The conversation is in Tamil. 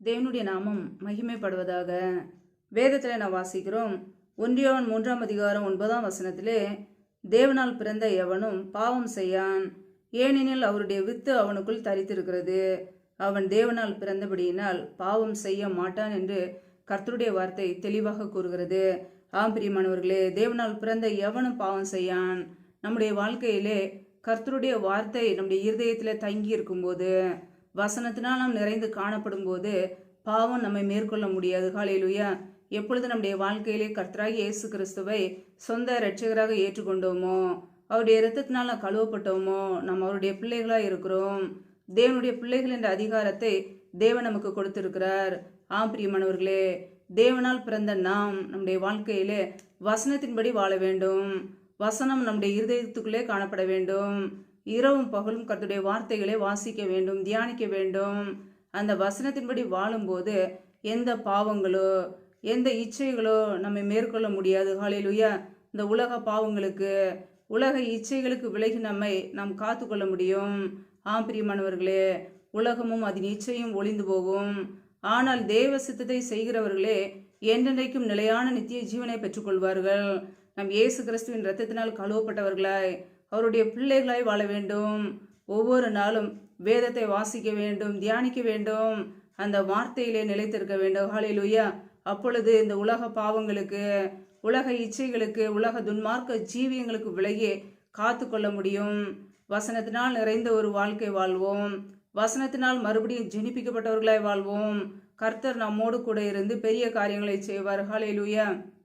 தேவனுடைய நாமம் மகிமைப்படுவதாக. வேதத்தில் நான் வாசிக்கிறோம். 1 யோவான் 3 அதிகாரம் 9 தேவனால் பிறந்த எவனும் பாவம் செய்யான், ஏனெனில் அவருடைய வித்து அவனுக்குள் தரித்திருக்கிறது. அவன் தேவனால் பிறந்தபடியினால் பாவம் செய்ய மாட்டான் என்று கர்த்தருடைய வார்த்தை தெளிவாக கூறுகிறது. ஆம் பிரியமானவர்களே, தேவனால் பிறந்த எவனும் பாவம் செய்யான். நம்முடைய வாழ்க்கையிலே கர்த்தருடைய வார்த்தை நம்முடைய இருதயத்தில் தங்கி இருக்கும்போது, வசனத்தினால் நாம் நிறைந்து காணப்படும் போது பாவம் நம்மை மேற்கொள்ள முடியாது. ஹல்லேலூயா. எப்பொழுது நம்முடைய வாழ்க்கையிலே கர்த்தராகிய இயேசு கிறிஸ்துவை சொந்த இரட்சகராக ஏற்றுக்கொண்டோமோ, அவருடைய இரத்தத்தினால் நாம் கழுவப்பட்டோமோ, நாம் அவருடைய பிள்ளைகளாக இருக்கிறோம். தேவனுடைய பிள்ளைகள் என்ற அதிகாரத்தை தேவன் நமக்கு கொடுத்திருக்கிறார். ஆம் பிரியமானவர்களே, தேவனால் பிறந்த நாம் நம்முடைய வாழ்க்கையிலே வசனத்தின்படி வாழ வேண்டும். வசனம் நம்முடைய இருதயத்துக்குள்ளே காணப்பட வேண்டும். இரவும் பகலும் கர்த்தருடைய வார்த்தைகளை வாசிக்க வேண்டும், தியானிக்க வேண்டும். அந்த வசனத்தின்படி வாழும்போது எந்த பாவங்களோ எந்த இச்சைகளோ நம்மை மேற்கொள்ள முடியாது. ஹல்லேலூயா. இந்த உலக பாவங்களுக்கு, உலக இச்சைகளுக்கு விலகி நம்மை நாம் காத்து கொள்ள முடியும். ஆம் பிரியமானவர்களே, உலகமும் அதன் இச்சையும் ஒளிந்து போகும். ஆனால் தேவ சித்தத்தை செய்கிறவர்களே என்றென்றைக்கும் நிலையான நித்திய ஜீவனை பெற்றுக்கொள்வார்கள். நம் இயேசு கிறிஸ்துவின் இரத்தத்தினால் கழுவப்பட்டவர்களாய் அவருடைய பிள்ளைகளாய் வாழ வேண்டும். ஒவ்வொரு நாளும் வேதத்தை வாசிக்க வேண்டும், தியானிக்க வேண்டும், அந்த வார்த்தையிலே நிலைத்திருக்க வேண்டும். ஹல்லேலூயா. அப்பொழுது இந்த உலக பாவங்களுக்கு, உலக இச்சைகளுக்கு, உலக துன்மார்க்க ஜீவியங்களுக்கு விலகி காத்து கொள்ள முடியும். வசனத்தினால் நிறைந்த ஒரு வாழ்க்கை வாழ்வோம். வசனத்தினால் மறுபடியும் ஜெனிப்பிக்கப்பட்டவர்களாய் வாழ்வோம். கர்த்தர் நம்மோடு கூட இருந்து பெரிய காரியங்களை செய்வார். ஹல்லேலூயா.